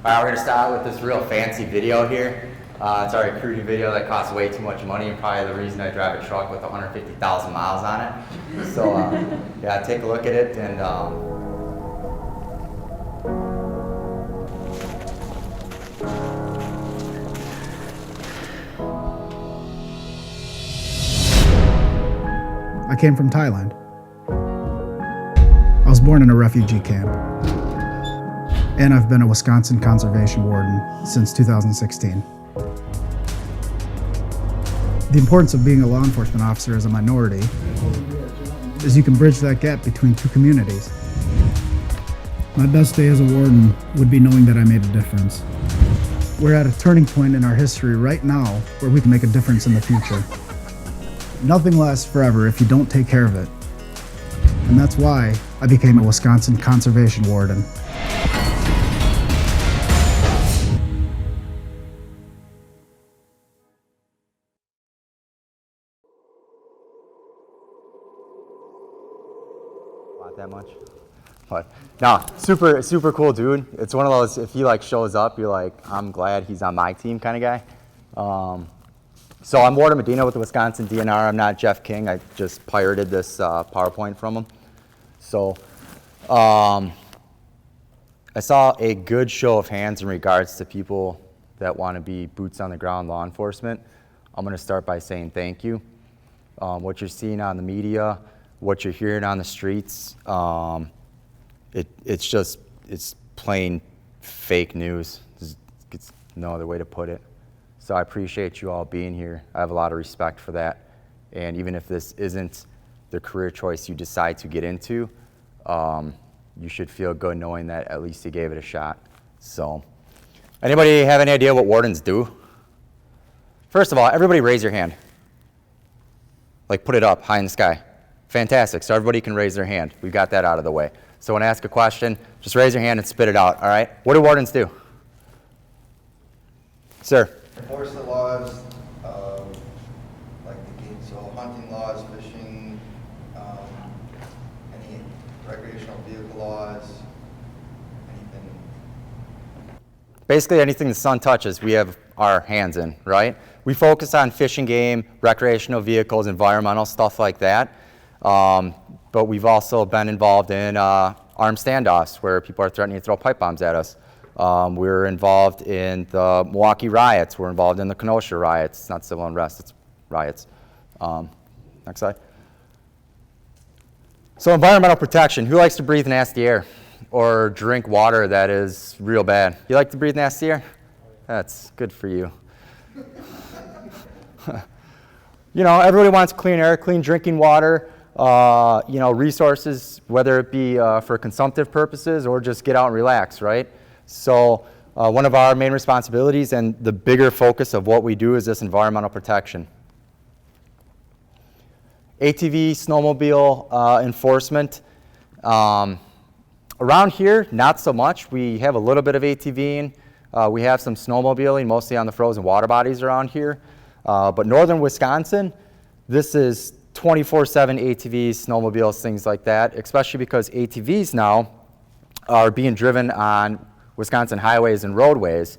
Alright, we're going to start with this real fancy video here. It's our recruiting video that costs way too much money and probably the reason I drive a truck with 150,000 miles on it. So yeah, take a look at it and I came from Thailand. I was born in a refugee camp. And I've been a Wisconsin Conservation Warden since 2016. The importance of being a law enforcement officer as a minority is you can bridge that gap between two communities. My best day as a warden would be knowing that I made a difference. We're at a turning point in our history right now where we can make a difference in the future. Nothing lasts forever if you don't take care of it. And that's why I became a Wisconsin Conservation Warden. Not that much. But no, super cool dude. It's one of those, if he like shows up, you're like, I'm glad he's on my team kind of guy. So I'm Warden Medina with the Wisconsin DNR. I'm not Jeff King. I just pirated this PowerPoint from him. So I saw a good show of hands in regards to people that want to be boots on the ground law enforcement. I'm going to start by saying thank you. What you're seeing on the media, what you're hearing on the streets, it's plain fake news. It's no other way to put it. So I appreciate you all being here. I have a lot of respect for that. And even if this isn't the career choice you decide to get into, you should feel good knowing that at least you gave it a shot. So, anybody have any idea what wardens do? First of all, everybody raise your hand. Like put it up high in the sky. Fantastic, so everybody can raise their hand. We've got that out of the way. So when I ask a question, just raise your hand and spit it out, all right? What do wardens do? Sir? Enforce the laws, like so hunting laws, fishing, any recreational vehicle laws, anything. Basically anything the sun touches, we have our hands in, right? We focus on fishing game, recreational vehicles, environmental stuff like that. But we've also been involved in armed standoffs where people are threatening to throw pipe bombs at us. We're involved in the Milwaukee riots. We're involved in the Kenosha riots. It's not civil unrest, it's riots. Next slide. So environmental protection. Who likes to breathe nasty air or drink water that is real bad? You like to breathe nasty air? That's good for you. You know, everybody wants clean air, clean drinking water, you know, resources, whether it be for consumptive purposes or just get out and relax, right? So one of our main responsibilities and the bigger focus of what we do is this environmental protection. ATV, snowmobile enforcement. Around here, not so much. We have a little bit of ATVing. We have some snowmobiling, mostly on the frozen water bodies around here. But northern Wisconsin, this is 24/7 ATVs, snowmobiles, things like that, especially because ATVs now are being driven on Wisconsin highways and roadways.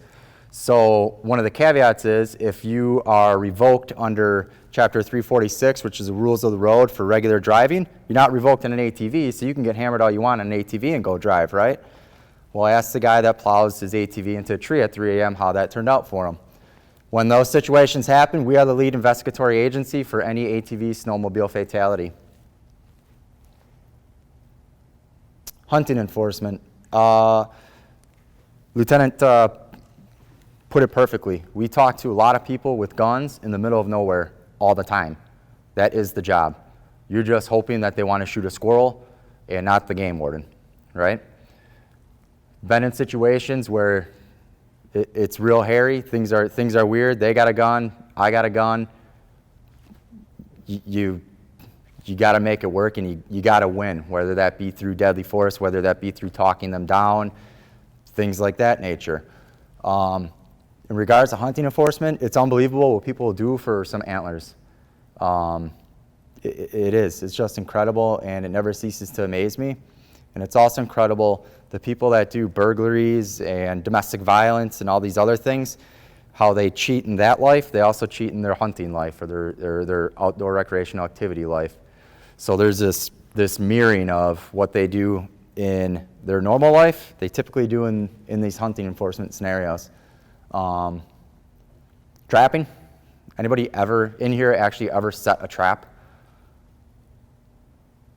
So one of the caveats is if you are revoked under Chapter 346, which is the rules of the road for regular driving, you're not revoked in an ATV, so you can get hammered all you want on an ATV and go drive, right? Well, I asked the guy that plows his ATV into a tree at 3 a.m. how that turned out for him. When those situations happen, we are the lead investigatory agency for any ATV snowmobile fatality. Hunting enforcement. Lieutenant put it perfectly. We talk to a lot of people with guns in the middle of nowhere all the time. That is the job. You're just hoping that they want to shoot a squirrel and not the game warden, right? Been in situations where it's real hairy, things are weird, they got a gun, I got a gun. You got to make it work and you got to win, whether that be through deadly force, whether that be through talking them down, things like that nature. In regards to hunting enforcement, it's unbelievable what people will do for some antlers. It is. It's just incredible, and it never ceases to amaze me. And it's also incredible, the people that do burglaries and domestic violence and all these other things, how they cheat in that life, they also cheat in their hunting life or their outdoor recreational activity life. So there's this mirroring of what they do in their normal life, they typically do in these hunting enforcement scenarios. Trapping. Anybody ever in here actually ever set a trap?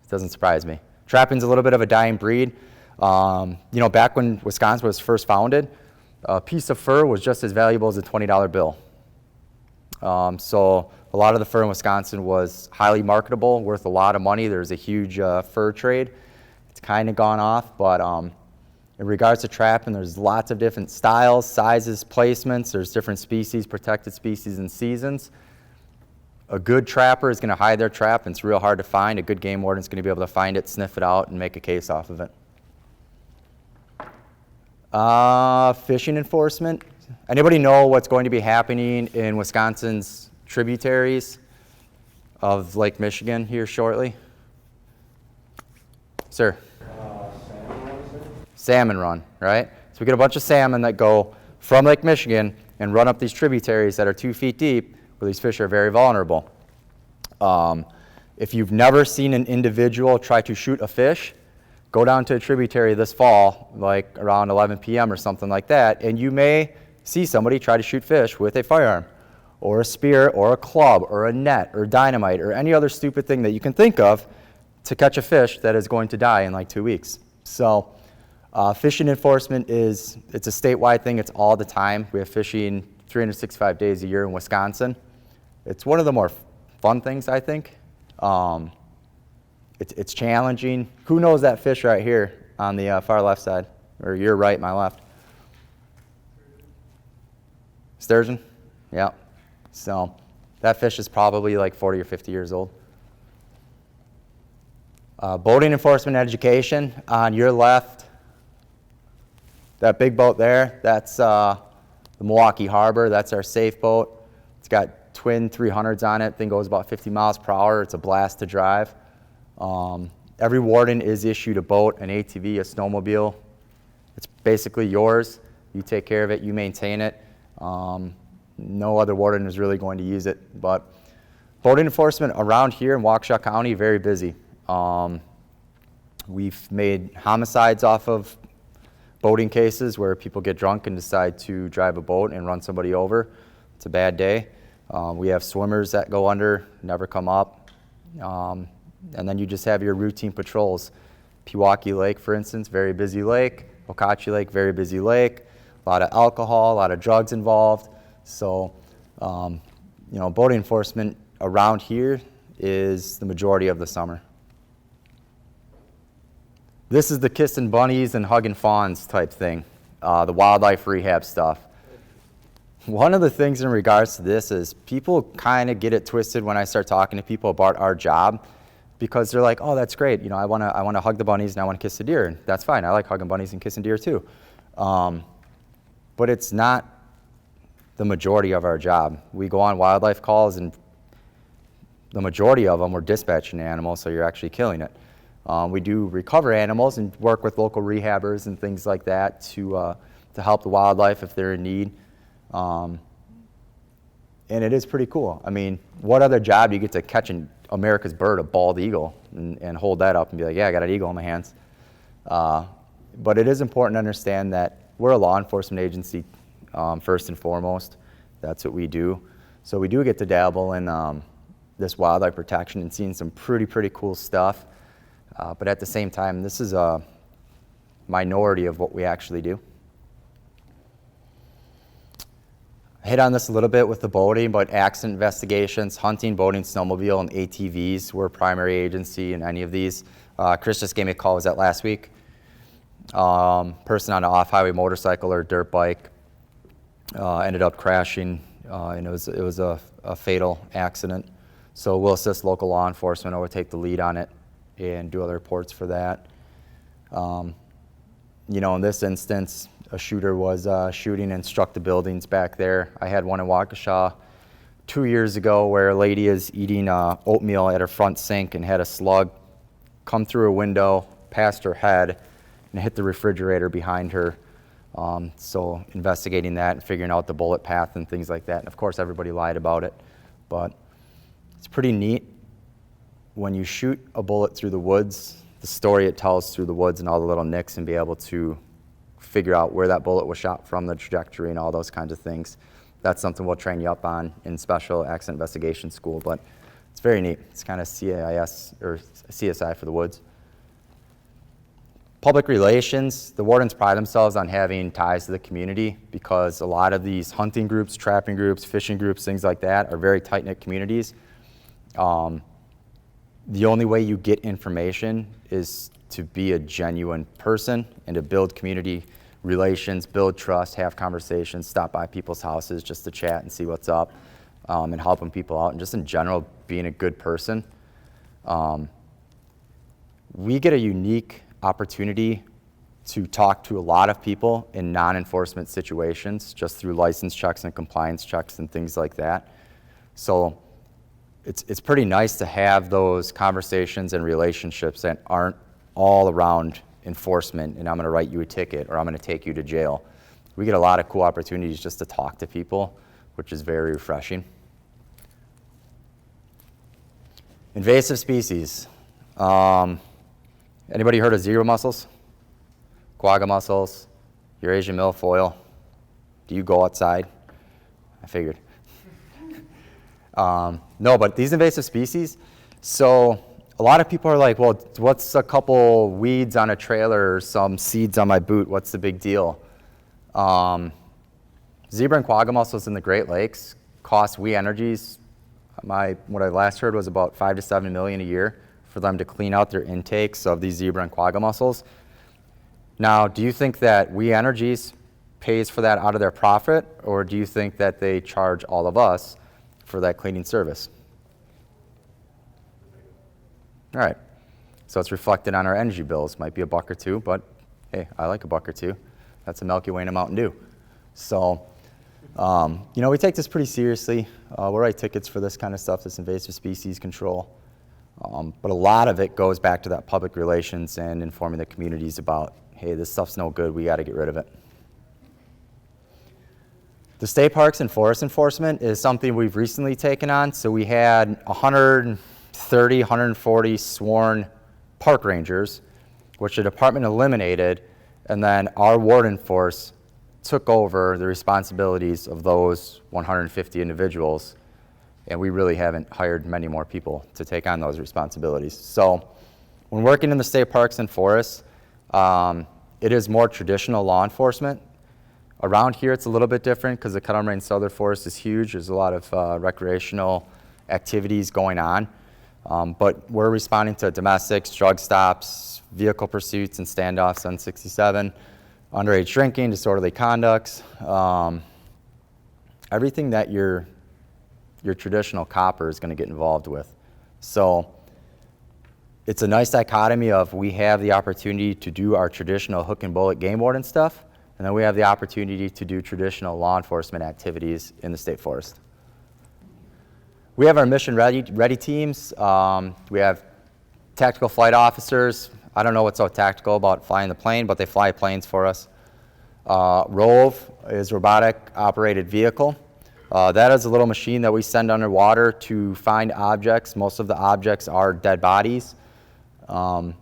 It doesn't surprise me. Trapping's a little bit of a dying breed. You know, back when Wisconsin was first founded, a piece of fur was just as valuable as a $20 bill. So a lot of the fur in Wisconsin was highly marketable, worth a lot of money. There's a huge fur trade. It's kind of gone off, but in regards to trapping, there's lots of different styles, sizes, placements. There's different species, protected species, and seasons. A good trapper is going to hide their trap, and it's real hard to find. A good game warden is going to be able to find it, sniff it out, and make a case off of it. Fishing enforcement. Anybody know what's going to be happening in Wisconsin's tributaries of Lake Michigan here shortly? Sir? Salmon run, right? So we get a bunch of salmon that go from Lake Michigan and run up these tributaries that are 2 feet deep, where these fish are very vulnerable. If you've never seen an individual try to shoot a fish, go down to a tributary this fall, like around 11 p.m. or something like that, and you may see somebody try to shoot fish with a firearm, or a spear, or a club, or a net, or dynamite, or any other stupid thing that you can think of to catch a fish that is going to die in like 2 weeks. So fishing enforcement it's a statewide thing. It's all the time. We have fishing 365 days a year in Wisconsin. It's one of the more fun things, I think. It's challenging. Who knows that fish right here on the far left side? Or your right, my left? Sturgeon? Yeah. So that fish is probably like 40 or 50 years old. Boating enforcement education. On your left, that big boat there, that's the Milwaukee Harbor. That's our safe boat. It's got twin 300s on it. Thing goes about 50 miles per hour. It's a blast to drive. Every warden is issued a boat, an ATV, a snowmobile. It's basically yours. You take care of it. You maintain it. No other warden is really going to use it. But boating enforcement around here in Waukesha County, very busy. We've made homicides off of boating cases where people get drunk and decide to drive a boat and run somebody over. It's a bad day. We have swimmers that go under, never come up. And then you just have your routine patrols. Pewaukee Lake, for instance, very busy lake. Okauchee Lake, very busy lake. A lot of alcohol, a lot of drugs involved. So, you know, boating enforcement around here is the majority of the summer. This is the kissing bunnies and hugging fawns type thing, the wildlife rehab stuff. One of the things in regards to this is people kind of get it twisted when I start talking to people about our job, because they're like, oh, that's great. You know, I want to hug the bunnies and I want to kiss the deer. And that's fine. I like hugging bunnies and kissing deer too. But it's not the majority of our job. We go on wildlife calls, and the majority of them we're dispatching animals, so you're actually killing it. We do recover animals and work with local rehabbers and things like that to help the wildlife if they're in need. And it is pretty cool. I mean, what other job do you get to catch America's bird, a bald eagle, and hold that up and be like, yeah, I got an eagle in my hands. But it is important to understand that we're a law enforcement agency, first and foremost. That's what we do. So we do get to dabble in this wildlife protection and seeing some pretty cool stuff. But at the same time, this is a minority of what we actually do. I hit on this a little bit with the boating, but accident investigations, hunting, boating, snowmobile, and ATVs, we're a primary agency in any of these. Chris just gave me a call, was that last week? Person on an off-highway motorcycle or dirt bike ended up crashing, and it was a fatal accident. So we'll assist local law enforcement, or we'll take the lead on it and do other reports for that. You know, in this instance, a shooter was shooting and struck the buildings back there. I had one in Waukesha 2 years ago where a lady is eating oatmeal at her front sink and had a slug come through a window, past her head and hit the refrigerator behind her. So investigating that and figuring out the bullet path and things like that. And of course, everybody lied about it, but it's pretty neat when you shoot a bullet through the woods, the story it tells through the woods and all the little nicks, and be able to figure out where that bullet was shot from, the trajectory, and all those kinds of things. That's something we'll train you up on in special accident investigation school, but it's very neat. It's kind of CAIS or CSI for the woods. Public relations, the wardens pride themselves on having ties to the community because a lot of these hunting groups, trapping groups, fishing groups, things like that are very tight-knit communities. The only way you get information is to be a genuine person and to build community relations, build trust, have conversations, stop by people's houses just to chat and see what's up, and helping people out, and just in general being a good person. We get a unique opportunity to talk to a lot of people in non-enforcement situations just through license checks and compliance checks and things like that. So it's pretty nice to have those conversations and relationships that aren't all around enforcement and I'm going to write you a ticket or I'm going to take you to jail. We get a lot of cool opportunities just to talk to people, which is very refreshing. Invasive species. Anybody heard of zebra mussels? Quagga mussels? Eurasian milfoil? Do you go outside? I figured. No, but these invasive species, so a lot of people are like, well, what's a couple weeds on a trailer or some seeds on my boot? What's the big deal? Zebra and quagga mussels in the Great Lakes cost We Energies, what I last heard was about $5 to $7 million a year for them to clean out their intakes of these zebra and quagga mussels. Now, do you think that We Energies pays for that out of their profit, or do you think that they charge all of us for that cleaning service? All right, so it's reflected on our energy bills. Might be a buck or two, but hey, I like a buck or two. That's a Milky Way and a Mountain Dew. So, we take this pretty seriously. We'll write tickets for this kind of stuff, this invasive species control. But a lot of it goes back to that public relations and informing the communities about, hey, this stuff's no good, we got to get rid of it. The state parks and forest enforcement is something we've recently taken on. So we had 130, 140 sworn park rangers, which the department eliminated, and then our warden force took over the responsibilities of those 150 individuals, and we really haven't hired many more people to take on those responsibilities. So when working in the state parks and forests, it is more traditional law enforcement. Around here, it's a little bit different because the Kettle Moraine Southern Forest is huge. There's a lot of recreational activities going on. But we're responding to domestics, drug stops, vehicle pursuits and standoffs on 67, underage drinking, disorderly conducts, everything that your traditional copper is going to get involved with. So it's a nice dichotomy of we have the opportunity to do our traditional hook and bullet game warden stuff, and then we have the opportunity to do traditional law enforcement activities in the state forest. We have our mission ready teams. We have tactical flight officers. I don't know what's so tactical about flying the plane, but they fly planes for us. ROVE is robotic operated vehicle. That is a little machine that we send underwater to find objects. Most of the objects are dead bodies. The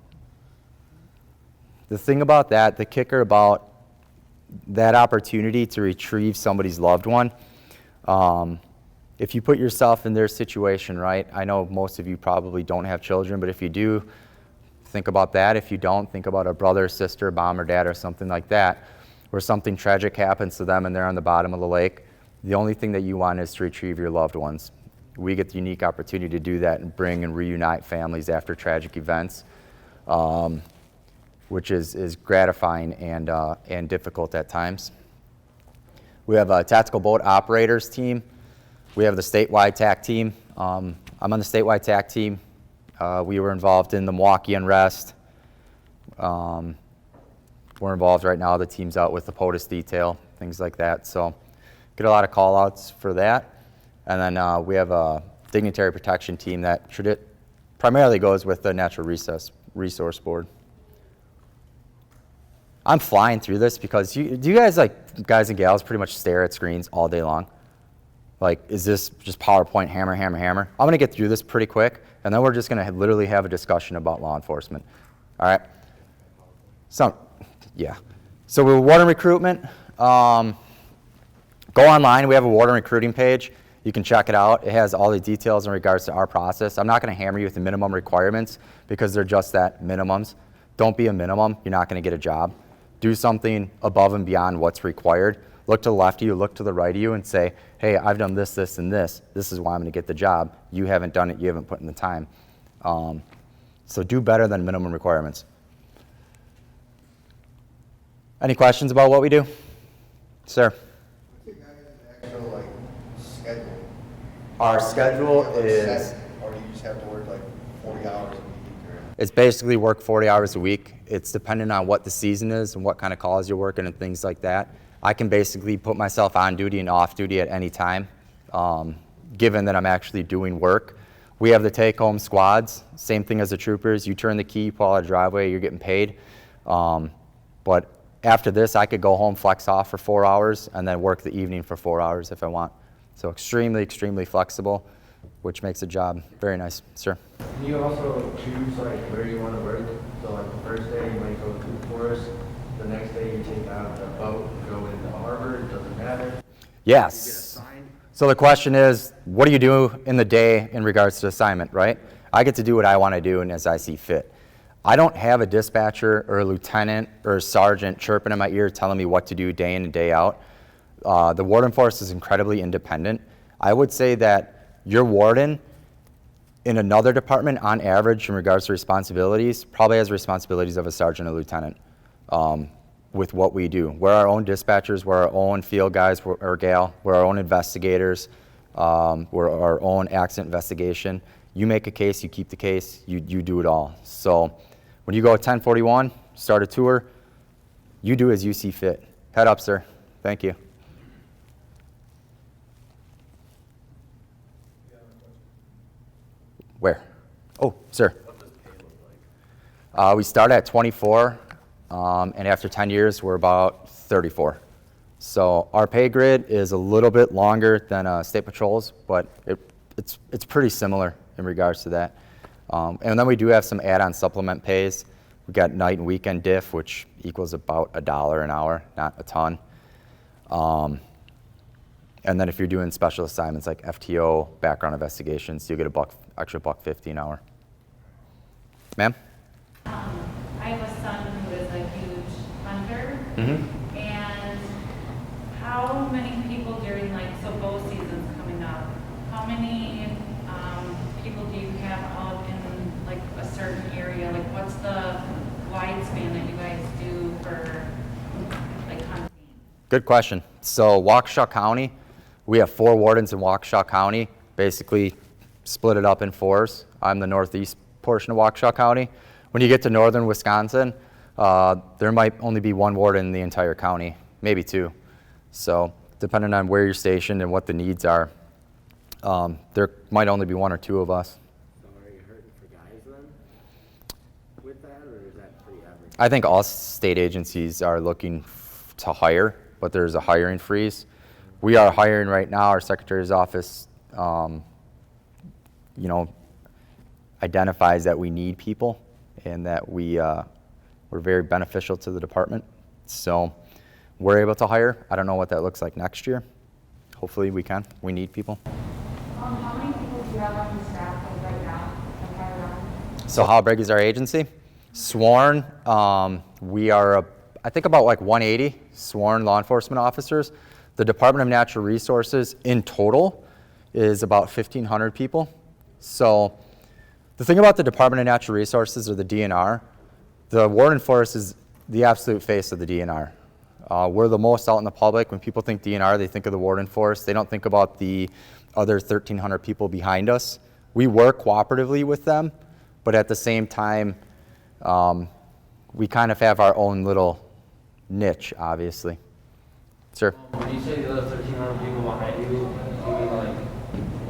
thing about that, the kicker about that opportunity to retrieve somebody's loved one, if you put yourself in their situation, right? I know most of you probably don't have children, but if you do, think about that. If you don't, think about a brother, sister, mom, or dad, or something like that, where something tragic happens to them and they're on the bottom of the lake. The only thing that you want is to retrieve your loved ones. We get the unique opportunity to do that and bring and reunite families after tragic events, which is gratifying and difficult at times. We have a tactical boat operators team. We have the statewide TAC team. I'm on the statewide TAC team. We were involved in the Milwaukee unrest. We're involved right now. The team's out with the POTUS detail, things like that. So get a lot of call outs for that. And then we have a dignitary protection team that primarily goes with the Natural Resource Board. I'm flying through this because do you guys, like, guys and gals, pretty much stare at screens all day long? Like, is this just PowerPoint, hammer, hammer, hammer? I'm going to get through this pretty quick, and then we're just going to literally have a discussion about law enforcement. All right? Yeah. So with warden recruitment, go online. We have a warden recruiting page. You can check it out. It has all the details in regards to our process. I'm not going to hammer you with the minimum requirements because they're just that, minimums. Don't be a minimum. You're not going to get a job. Do something above and beyond what's required. Look to the left of you, look to the right of you, and say, hey, I've done this, this, and this. This is why I'm going to get the job. You haven't done it. You haven't put in the time. So do better than minimum requirements. Any questions about what we do? Sir? What's your guys' actual, like, schedule? Our schedule Do you have, like, is, set, or do you just have to work like 40 hours a week? Or? it's basically work 40 hours a week. It's dependent on what the season is and what kind of calls you're working and things like that. I can basically put myself on duty and off duty at any time, given that I'm actually doing work. We have the take-home squads, same thing as the troopers. You turn the key, you pull out a driveway, you're getting paid. But after this, I could go home, flex off for 4 hours, and then work the evening for 4 hours if I want. So extremely, extremely flexible, which makes the job very nice. Sir? Can you also choose like where you want to work? So like the first day you might go to the forest, the next day you take out a boat, go into the harbor, it doesn't matter. Yes. So the question is, what do you do in the day in regards to assignment, right? I get to do what I want to do and as I see fit. I don't have a dispatcher or a lieutenant or a sergeant chirping in my ear telling me what to do day in and day out. The warden force is incredibly independent. I would say that your warden in another department, on average, in regards to responsibilities, probably has responsibilities of a sergeant or lieutenant with what we do. We're our own dispatchers, we're our own field guys or gal, we're our own investigators, we're our own accident investigation. You make a case, you keep the case, you do it all. So when you go 1041, start a tour, you do as you see fit. Head up, sir. Thank you. Where? Oh, sir. What does pay look like? We start at 24, and after 10 years, we're about 34. So our pay grid is a little bit longer than State Patrol's, but it's pretty similar in regards to that. And then we do have some add-on supplement pays. We've got night and weekend diff, which equals about $1 an hour, not a ton. And then if you're doing special assignments like FTO, background investigations, you get extra $1.50 an hour. Ma'am? I have a son who is a huge hunter. Mm-hmm. And how many people during, like, so bow season's coming up, how many people do you have out in, like, a certain area? Like, what's the wide span that you guys do for, like, hunting? Good question. So Waukesha County, we have 4 wardens in Waukesha County, basically split it up in 4s. I'm the northeast portion of Waukesha County. When you get to northern Wisconsin, there might only be 1 warden in the entire county, maybe 2. So depending on where you're stationed and what the needs are, there might only be 1 or 2 of us. So are you hurting for guys then with that, or is that pretty average? I think all state agencies are looking to hire, but there's a hiring freeze. We are hiring right now. Our Secretary's office, identifies that we need people and that we're very beneficial to the department. So we're able to hire. I don't know what that looks like next year. Hopefully we can. We need people. How many people do you have on your staff like right now? Like right around? So how big is our agency? Sworn, we are, I think about like 180 sworn law enforcement officers. The Department of Natural Resources in total is about 1,500 people. So the thing about the Department of Natural Resources, or the DNR, the warden force is the absolute face of the DNR. We're the most out in the public. When people think DNR, they think of the warden force. They don't think about the other 1,300 people behind us. We work cooperatively with them, but at the same time, we kind of have our own little niche, obviously. Sir? When you say the other 1,300 people behind you, do you mean like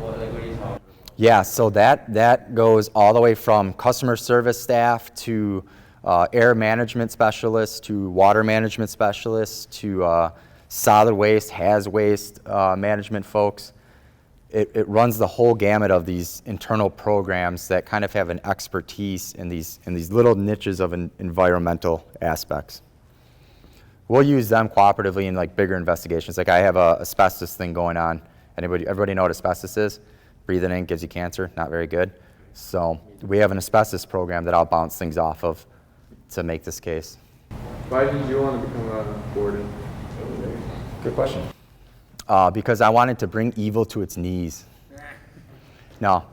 what are you talking about? Yeah, so that goes all the way from customer service staff to air management specialists to water management specialists to solid waste, haz waste management folks. It runs the whole gamut of these internal programs that kind of have an expertise in these little niches of environmental aspects. We'll use them cooperatively in like bigger investigations. Like I have a asbestos thing going on. Everybody know what asbestos is? Breathing in gives you cancer, not very good. So we have an asbestos program that I'll bounce things off of to make this case. Why did you want to become a warden? Good question. Because I wanted to bring evil to its knees. No.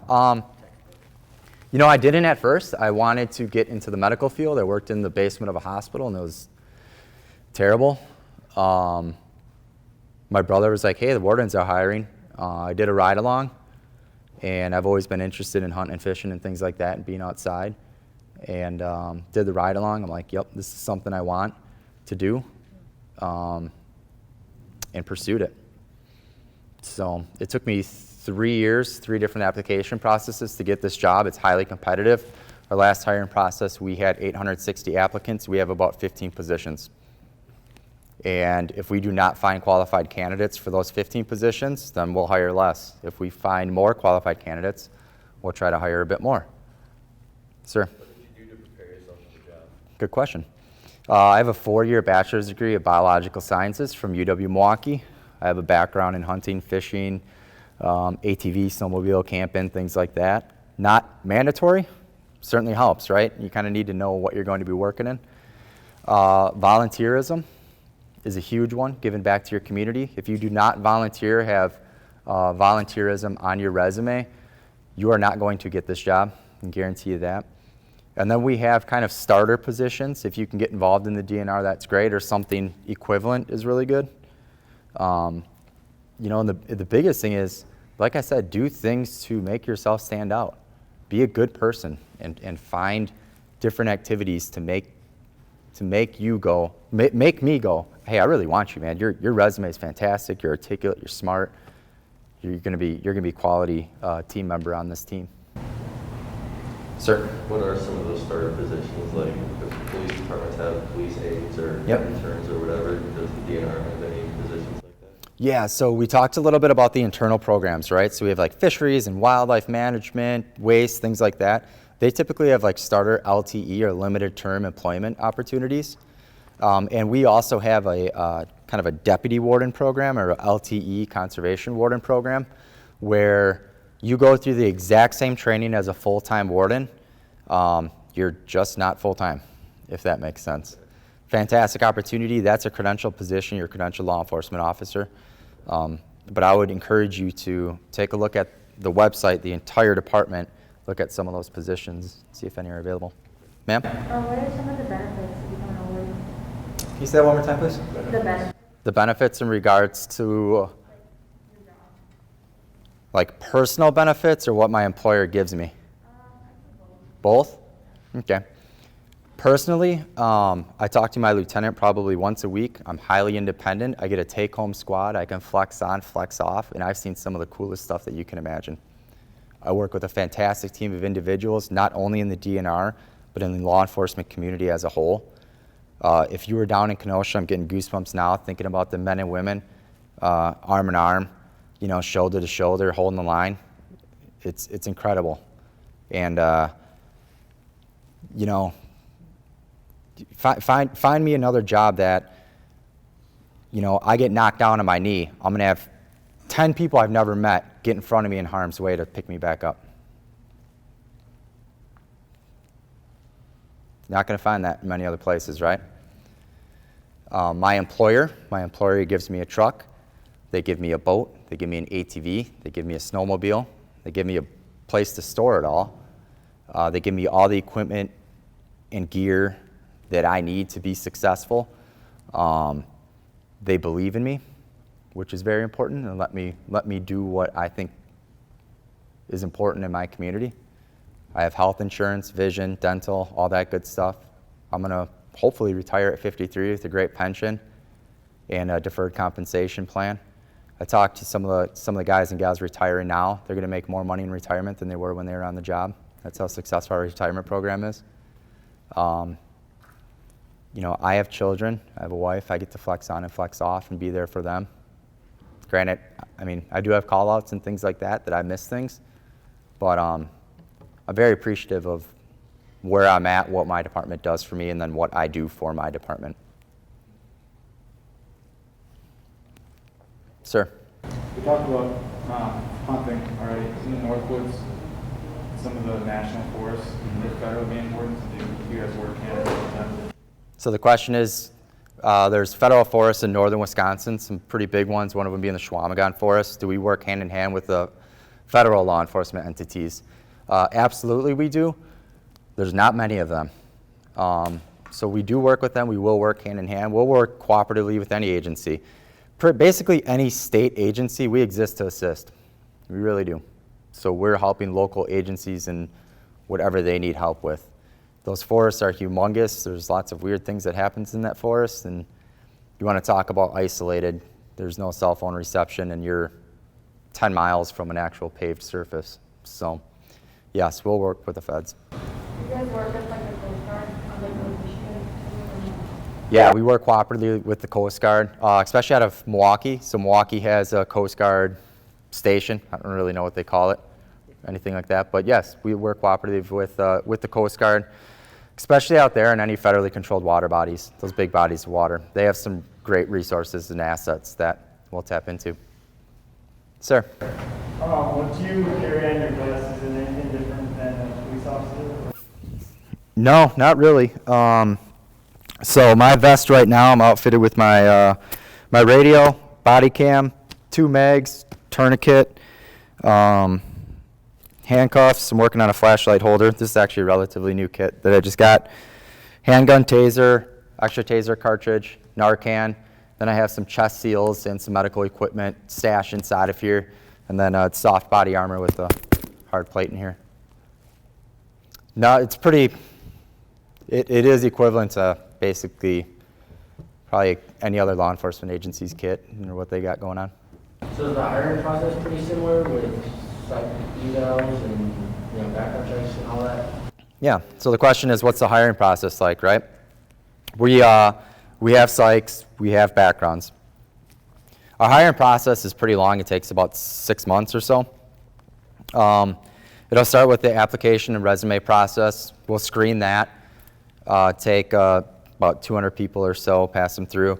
You know, I didn't at first. I wanted to get into the medical field. I worked in the basement of a hospital, and it was terrible. My brother was like, hey, the wardens are hiring. I did a ride-along, and I've always been interested in hunting and fishing and things like that and being outside. And did the ride-along. I'm like, yep, this is something I want to do, and pursued it. So it took me 3 years, 3 different application processes to get this job. It's highly competitive. Our last hiring process, we had 860 applicants. We have about 15 positions. And if we do not find qualified candidates for those 15 positions, then we'll hire less. If we find more qualified candidates, we'll try to hire a bit more. Sir? What did you do to prepare yourself for the job? Good question. I have a 4-year bachelor's degree of biological sciences from UW-Milwaukee. I have a background in hunting, fishing, ATV, snowmobile, camping, things like that. Not mandatory, certainly helps, right? You kind of need to know what you're going to be working in. Volunteerism is a huge one, giving back to your community. If you do not volunteer, have volunteerism on your resume, you are not going to get this job. I can guarantee you that. And then we have kind of starter positions. If you can get involved in the DNR, that's great, or something equivalent is really good. You know, and the biggest thing is, like I said, do things to make yourself stand out. Be a good person and find different activities to make you go, make me go, hey, I really want you, man. Your resume is fantastic. You're articulate. You're smart. You're gonna be a quality team member on this team. Sir. What are some of those starter positions, like the police departments have police aides or Yep. interns or whatever? Does the DNR have any positions like that? Yeah, so we talked a little bit about the internal programs, right? So we have like fisheries and wildlife management, waste, things like that. They typically have like starter LTE or limited term employment opportunities. And we also have a kind of a deputy warden program or a LTE conservation warden program where you go through the exact same training as a full-time warden. You're just not full-time, if that makes sense. Fantastic opportunity. That's a credentialed position. You're a credentialed law enforcement officer. But I would encourage you to take a look at the website, the entire department, look at some of those positions, see if any are available. Ma'am? What are some of the benefits of becoming a warden? Can you say that one more time, please? The benefits. The benefits in regards to like personal benefits or what my employer gives me? Both? Okay. Personally, I talk to my lieutenant probably once a week. I'm highly independent. I get a take-home squad. I can flex on, flex off, and I've seen some of the coolest stuff that you can imagine. I work with a fantastic team of individuals, not only in the DNR, but in the law enforcement community as a whole. If you were down in Kenosha, I'm getting goosebumps now thinking about the men and women, arm in arm, you know, shoulder to shoulder, holding the line. It's incredible. And, you know, find me another job that, you know, I get knocked down on my knee. I'm going to have 10 people I've never met get in front of me in harm's way to pick me back up. Not going to find that in many other places, right? My employer gives me a truck. They give me a boat. They give me an ATV. They give me a snowmobile. They give me a place to store it all. They give me all the equipment and gear that I need to be successful. They believe in me, which is very important, and let me do what I think is important in my community. I have health insurance, vision, dental, all that good stuff. I'm going to hopefully retire at 53 with a great pension and a deferred compensation plan. I talked to some of the guys and gals retiring now. They're going to make more money in retirement than they were when they were on the job. That's how successful our retirement program is. you know, I have children, I have a wife, I get to flex on and flex off and be there for them. Granted, I mean, I do have call outs and things like that I miss things, but I'm very appreciative of where I'm at, what my department does for me, and then what I do for my department. Sir? We talked about hunting already in the Northwoods, some of the national forests, the federal game wardens. Do you guys work hand in hand with them? So the question is, there's federal forests in northern Wisconsin, some pretty big ones, one of them being the Schwamagon Forest. Do we work hand in hand with the federal law enforcement entities? Absolutely we do. There's not many of them. So we do work with them. We will work hand in hand. We'll work cooperatively with any agency. Basically any state agency, we exist to assist. We really do. So we're helping local agencies in whatever they need help with. Those forests are humongous. There's lots of weird things that happens in that forest, and you want to talk about isolated. There's no cell phone reception, and you're 10 miles from an actual paved surface. So yes, we'll work with the feds. You guys work with like the Coast Guard on like Lake Michigan? Yeah, we work cooperatively with the Coast Guard, especially out of Milwaukee. So Milwaukee has a Coast Guard station. I don't really know what they call it, anything like that. But yes, we work cooperatively with the Coast Guard, especially out there in any federally controlled water bodies, those big bodies of water. They have some great resources and assets that we'll tap into. Sir? What do you carry on your vest? Is it anything different than a police officer? No, not really. So my vest right now, I'm outfitted with my my radio, body cam, 2 mags, tourniquet, handcuffs. I'm working on a flashlight holder. This is actually a relatively new kit that I just got. Handgun, taser, extra taser cartridge, Narcan. Then I have some chest seals and some medical equipment stashed inside of here. And then soft body armor with a hard plate in here. No, it's pretty, it is equivalent to basically probably any other law enforcement agency's kit or what they got going on. So is the hiring process pretty similar with psych evals and, you know, background checks and all that? Yeah, so the question is, what's the hiring process like, right? We have psychs, we have backgrounds. Our hiring process is pretty long. It takes about 6 months or so. It'll start with the application and resume process. We'll screen that, take about 200 people or so, pass them through.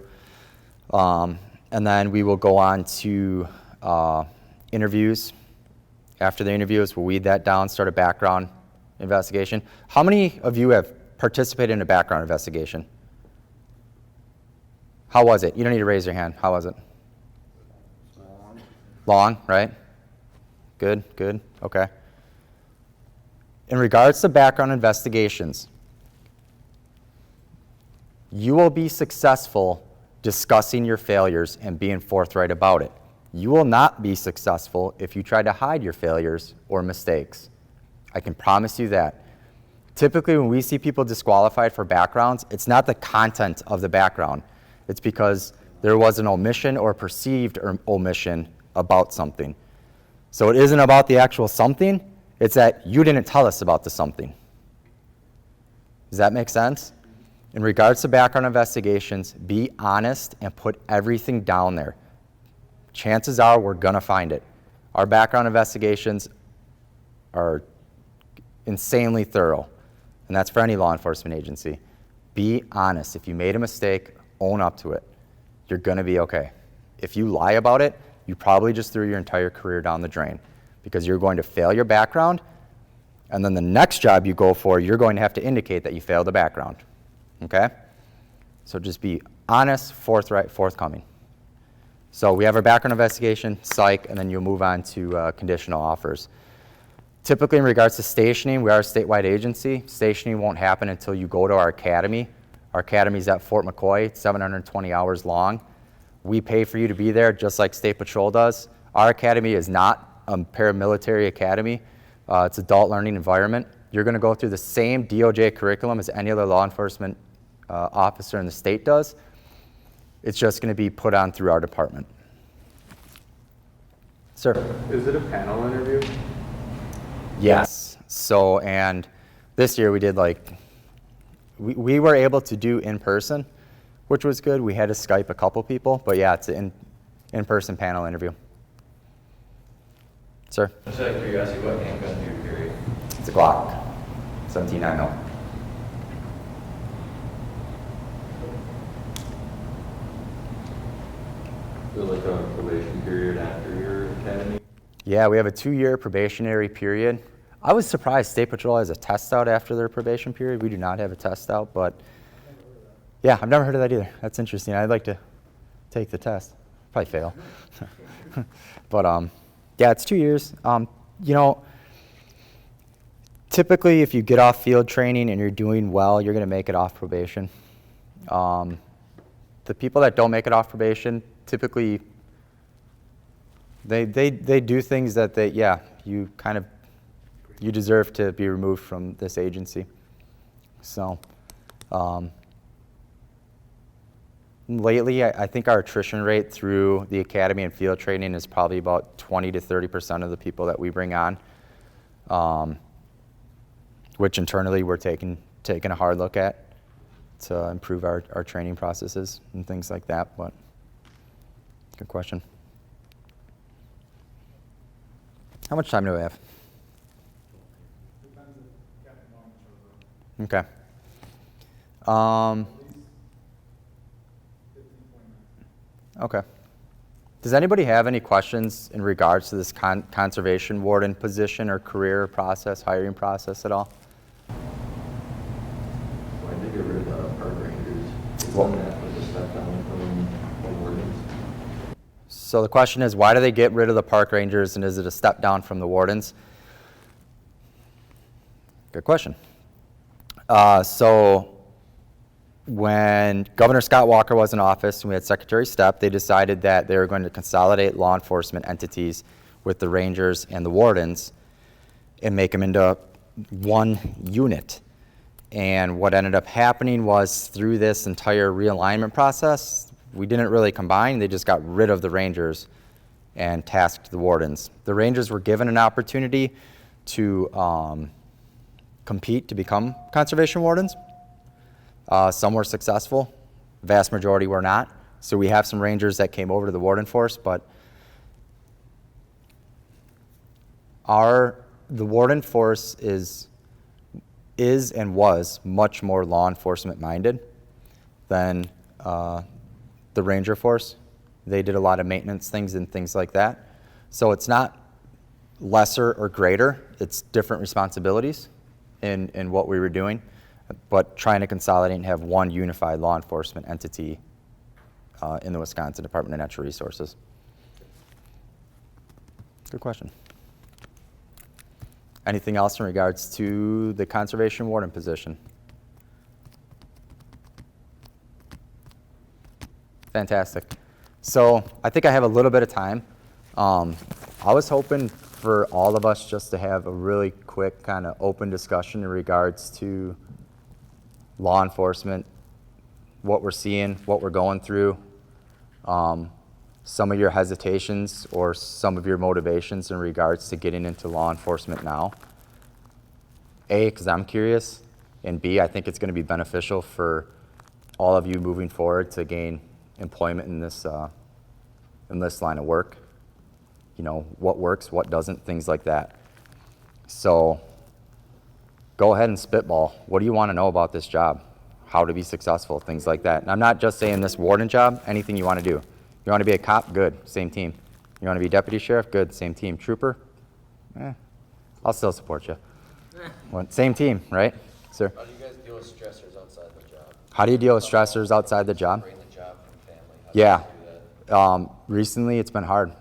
And then we will go on to interviews. After the interviews, we'll weed that down, start a background investigation. How many of you have participated in a background investigation? How was it? You don't need to raise your hand. How was it? Long, right? Good, good, okay. In regards to background investigations, you will be successful discussing your failures and being forthright about it. You will not be successful if you try to hide your failures or mistakes. I can promise you that. Typically, when we see people disqualified for backgrounds, it's not the content of the background. It's because there was an omission or perceived omission about something. So it isn't about the actual something, it's that you didn't tell us about the something. Does that make sense? In regards to background investigations, be honest and put everything down there. Chances are we're gonna find it. Our background investigations are insanely thorough, and that's for any law enforcement agency. Be honest. If you made a mistake, own up to it. You're gonna be okay. If you lie about it, you probably just threw your entire career down the drain because you're going to fail your background, and then the next job you go for, you're going to have to indicate that you failed the background, okay? So just be honest, forthright, forthcoming. So we have our background investigation, psych, and then you'll move on to conditional offers. Typically in regards to stationing, we are a statewide agency. Stationing won't happen until you go to our academy. Our academy is at Fort McCoy, 720 hours long. We pay for you to be there just like State Patrol does. Our academy is not a paramilitary academy. It's adult learning environment. You're gonna go through the same DOJ curriculum as any other law enforcement officer in the state does. It's just gonna be put on through our department. Sir? Is it a panel interview? Yes. So, and this year we did like we were able to do in person, which was good. We had to Skype a couple people, but yeah, it's an in-person panel interview. Sir? Just out of curiosity, what handgun do you carry? It's a Glock, 17.9 Is it like a probation period after your academy? Yeah, we have a 2-year probationary period. I was surprised State Patrol has a test out after their probation period. We do not have a test out, but yeah, I've never heard of that either. That's interesting. I'd like to take the test. Probably fail. But yeah, it's 2 years. You know, typically if you get off field training and you're doing well, you're going to make it off probation. The people that don't make it off probation, typically they do things that you deserve to be removed from this agency. So lately, I think our attrition rate through the academy and field training is probably about 20 to 30% of the people that we bring on, which internally we're taking a hard look at to improve our training processes and things like that. But good question. How much time do we have? Okay. Okay. Does anybody have any questions in regards to this conservation warden position or career process, hiring process at all? Why did they get rid of the park rangers? Well- Isn't that like a step down from the wardens? So the question is, why do they get rid of the park rangers, and is it a step down from the wardens? Good question. So when Governor Scott Walker was in office and we had Secretary Stepp, they decided that they were going to consolidate law enforcement entities with the rangers and the wardens and make them into one unit. And what ended up happening was, through this entire realignment process, we didn't really combine. They just got rid of the rangers and tasked the wardens. The rangers were given an opportunity to compete to become conservation wardens. Some were successful, the vast majority were not. So we have some rangers that came over to the warden force, but the warden force is and was much more law enforcement minded than the ranger force. They did a lot of maintenance things and things like that. So it's not lesser or greater, it's different responsibilities in what we were doing, but trying to consolidate and have one unified law enforcement entity in the Wisconsin Department of Natural Resources. Good question. Anything else in regards to the conservation warden position? Fantastic. So I think I have a little bit of time. I was hoping for all of us just to have a really quick kind of open discussion in regards to law enforcement, what we're seeing, what we're going through, some of your hesitations or some of your motivations in regards to getting into law enforcement now. A, because I'm curious, and B, I think it's going to be beneficial for all of you moving forward to gain employment in this line of work. You know, what works, what doesn't, things like that. So go ahead and spitball. What do you want to know about this job? How to be successful, things like that. And I'm not just saying this warden job, anything you want to do. You want to be a cop? Good, same team. You want to be deputy sheriff? Good, same team. Trooper? I'll still support you. Same team, right, sir? How do you guys deal with stressors outside the job? How do you deal with stressors outside the job? Separate the job from family. How Yeah. do you do that? Recently, it's been hard.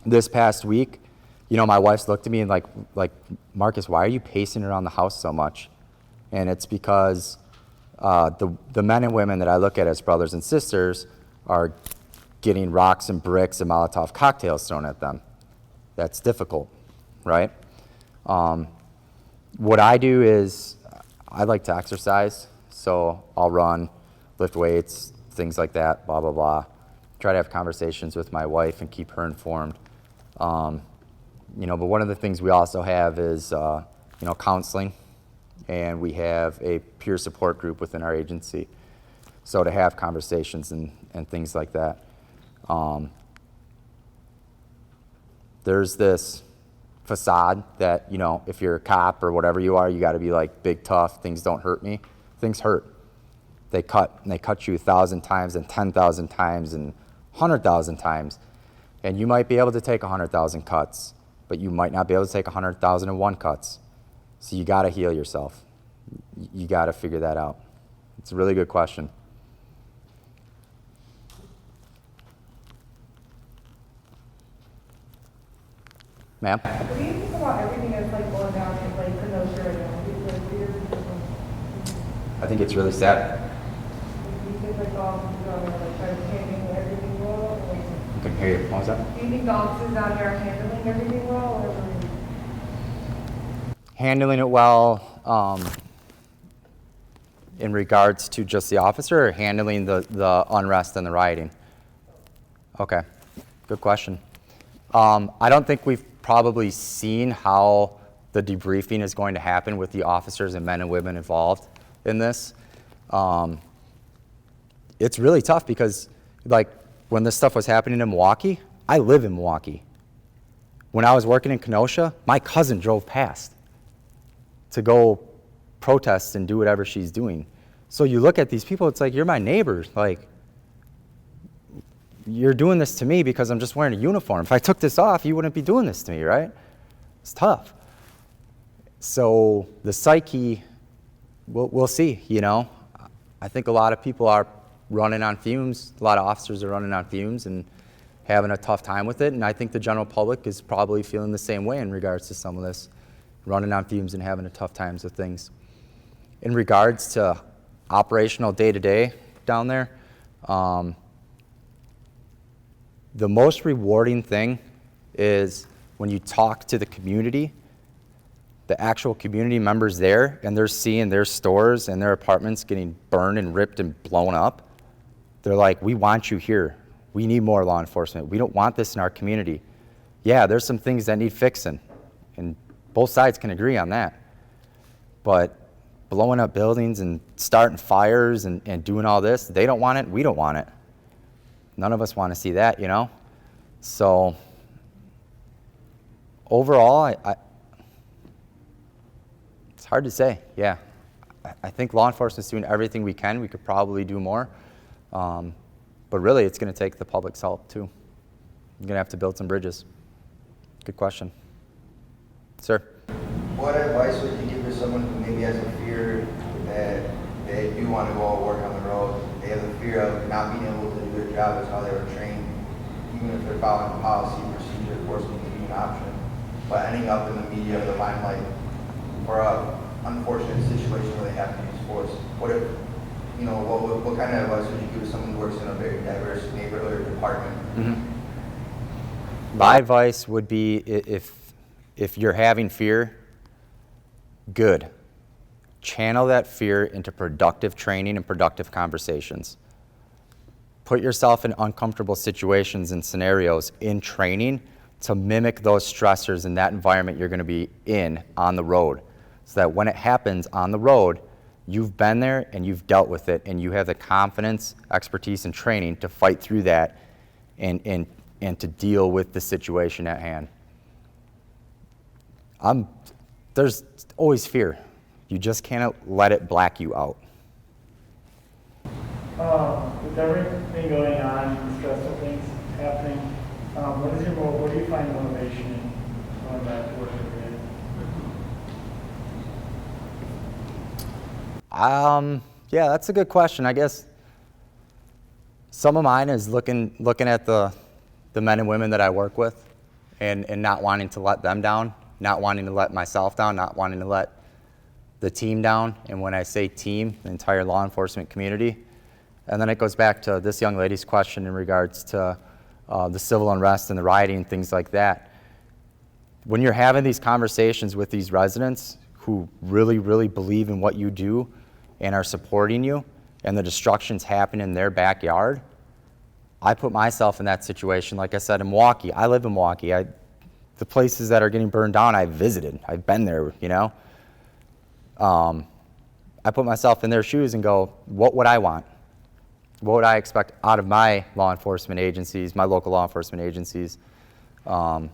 This past week, you know, my wife's looked at me and like, Marcus, why are you pacing around the house so much? And it's because the men and women that I look at as brothers and sisters are getting rocks and bricks and Molotov cocktails thrown at them. That's difficult, right? What I do is I like to exercise, so I'll run, lift weights, things like that, blah, blah, blah. Try to have conversations with my wife and keep her informed. You know, but one of the things we also have is, you know, counseling and we have a peer support group within our agency. So to have conversations and things like that. There's this facade that, you know, if you're a cop or whatever you are, you got to be like big, tough, things don't hurt me. Things hurt. They cut, and they cut you 1,000 times and 10,000 times and 100,000 times. And you might be able to take 100,000 cuts, but you might not be able to take 100,001 cuts. So you got to heal yourself. You got to figure that out. It's a really good question. Ma'am? What do you think about everything that's like going down in like Kenosha right now? I think it's really sad. Do you think like officers are like trying to handle everything well? I couldn't hear you. What was that? Do you think the officers down there are handling everything well? Or Handling it well in regards to just the officer, or handling the unrest and the rioting? Okay, good question. I don't think we've probably seen how the debriefing is going to happen with the officers and men and women involved in this. It's really tough because, like, when this stuff was happening in Milwaukee, I live in Milwaukee. When I was working in Kenosha, my cousin drove past to go protest and do whatever she's doing. So you look at these people, it's like, you're my neighbors. Like, you're doing this to me because I'm just wearing a uniform. If I took this off, you wouldn't be doing this to me, right? It's tough. So the psyche, we'll see, you know. I think a lot of people are running on fumes. A lot of officers are running on fumes and having a tough time with it. And I think the general public is probably feeling the same way in regards to some of this, running on fumes and having a tough times with things. In regards to operational day-to-day down there, the most rewarding thing is when you talk to the community, the actual community members there, and they're seeing their stores and their apartments getting burned and ripped and blown up. They're like, we want you here. We need more law enforcement. We don't want this in our community. Yeah, there's some things that need fixing, and both sides can agree on that. But blowing up buildings and starting fires and doing all this, they don't want it, we don't want it. None of us want to see that, you know? So overall, it's hard to say, yeah. I think law enforcement's doing everything we can. We could probably do more. But really, it's going to take the public's help, too. You're going to have to build some bridges. Good question. Sir? What advice would you give to someone who maybe has a fear that they do want to go work on the road? They have the fear of not being able to do their job as how they were trained, even if they're following policy, procedure, force being an option, but ending up in the media or the limelight for a unfortunate situation where they have to use force. What if, you know, what kind of advice would you give to someone who works in a very diverse neighborhood or department? Mm-hmm. My advice would be, if you're having fear, good. Channel that fear into productive training and productive conversations. Put yourself in uncomfortable situations and scenarios in training to mimic those stressors in that environment you're going to be in on the road, so that when it happens on the road, you've been there and you've dealt with it, and you have the confidence, expertise, and training to fight through that and to deal with the situation at hand. There's always fear. You just can't let it black you out. With everything going on, and stressful things happening, what do you find motivation in going back to work every day? Yeah, that's a good question. I guess some of mine is looking at the men and women that I work with and not wanting to let them down, not wanting to let myself down, not wanting to let the team down. And when I say team, the entire law enforcement community. And then it goes back to this young lady's question in regards to the civil unrest and the rioting and things like that. When you're having these conversations with these residents who really, really believe in what you do and are supporting you, and the destruction's happening in their backyard, I put myself in that situation. Like I said, in Milwaukee, I live in Milwaukee. The places that are getting burned down, I've visited. I've been there, you know. I put myself in their shoes and go, what would I want? What would I expect out of my law enforcement agencies, my local law enforcement agencies? And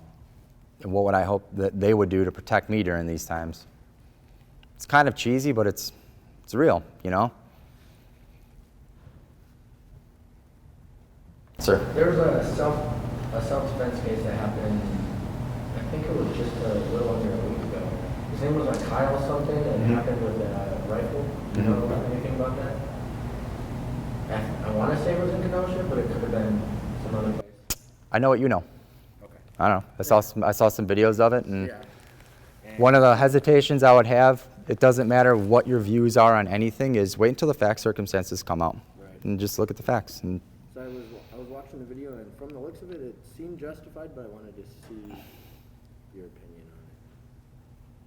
what would I hope that they would do to protect me during these times? It's kind of cheesy, but it's real, you know? Sir? There was a self-defense case that happened, I think it was just a little under a week ago. His name was like Kyle something, and it happened with a rifle. Do you know anything about that? I want to say it was in Kenosha, but it could have been some other place. I know what you know. Okay. I don't know. I saw some videos of it, and Yeah. one of the hesitations I would have, it doesn't matter what your views are on anything, is wait until the facts, circumstances come out. Right. And just look at the facts. And So I was watching the video, and from the looks of it, it seemed justified, but I wanted to see your opinion on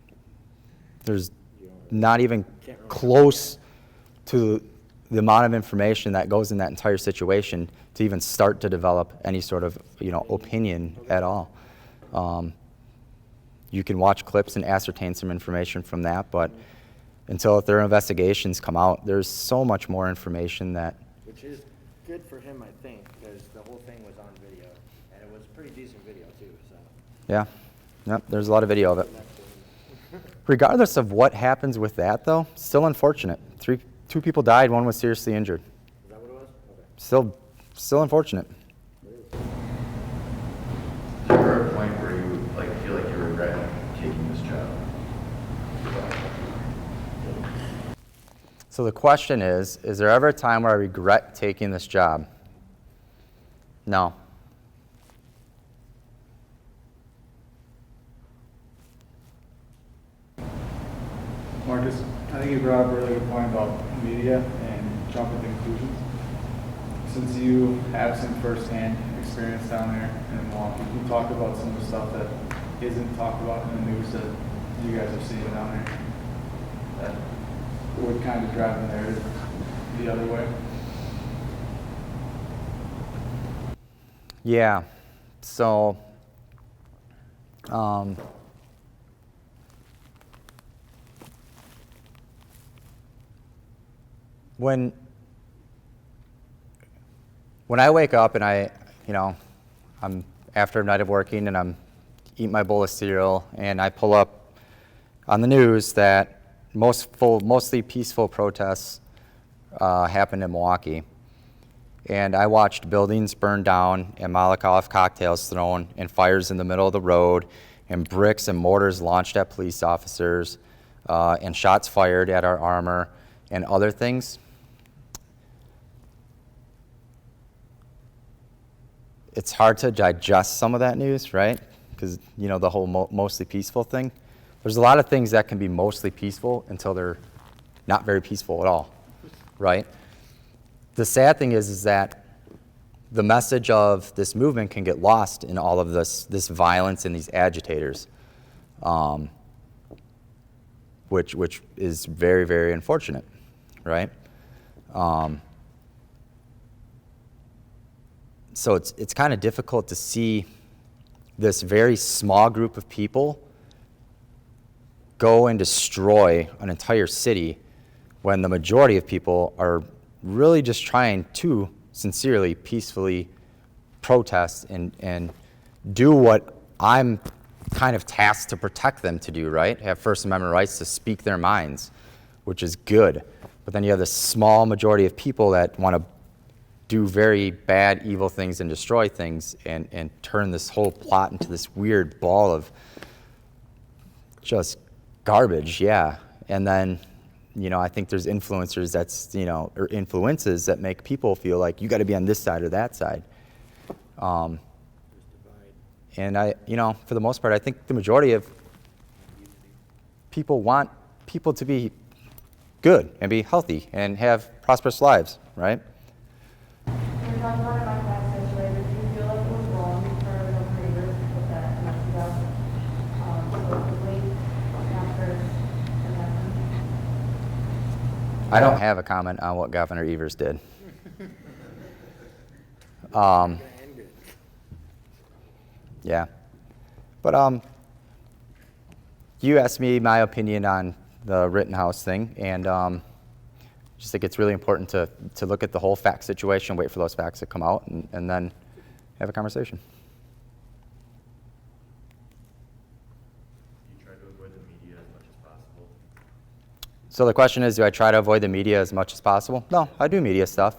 it. there's You know, not even can't remember. close to the amount of information that goes in that entire situation to even start to develop any sort of, opinion at all. You can watch clips and ascertain some information from that, but until their investigations come out, there's so much more information that, Which is good for him, I think, because the whole thing was on video, and it was a pretty decent video too, so. yeah, yep, there's a lot of video of it. That's good. Regardless of what happens with that, though, still unfortunate. Two people died, one was seriously injured. Is that what it was? Okay. Still unfortunate. Is there ever a point where you feel like you regret taking this job? So the question is there ever a time where I regret taking this job? No. Marcus, I think you brought up a really good point about media and jumping to conclusions. Since you have some firsthand experience down there in Milwaukee, can you talk about some of the stuff that isn't talked about in the news that you guys are seeing down there that would kind of drive the narrative the other way? Yeah. So, when I wake up and I'm after a night of working and I'm eating my bowl of cereal and I pull up on the news that mostly peaceful protests happened in Milwaukee. And I watched buildings burn down and Molotov cocktails thrown and fires in the middle of the road and bricks and mortars launched at police officers and shots fired at our armor and other things. It's hard to digest some of that news, right? Because, the whole mostly peaceful thing. There's a lot of things that can be mostly peaceful until they're not very peaceful at all, right? The sad thing is that the message of this movement can get lost in all of this violence and these agitators, which is very, very unfortunate, right? So it's kind of difficult to see this very small group of people go and destroy an entire city when the majority of people are really just trying to sincerely, peacefully protest and do what I'm kind of tasked to protect them to do, right? Have First Amendment rights to speak their minds, which is good. But then you have this small majority of people that want to do very bad, evil things and destroy things and turn this whole plot into this weird ball of just garbage, yeah. And then, I think there's influencers or influences that make people feel like you got to be on this side or that side. And for the most part, I think the majority of people want people to be good and be healthy and have prosperous lives, right? You're talking about my past situation. Do you feel like it was wrong for the creators to put that message out supposedly after it happened? I don't have a comment on what Governor Evers did. Yeah. But you asked me my opinion on the Rittenhouse thing, and just think it's really important to look at the whole fact situation, wait for those facts to come out, and then have a conversation. You try to avoid the media as much as possible. So the question is, do I try to avoid the media as much as possible? No, I do media stuff.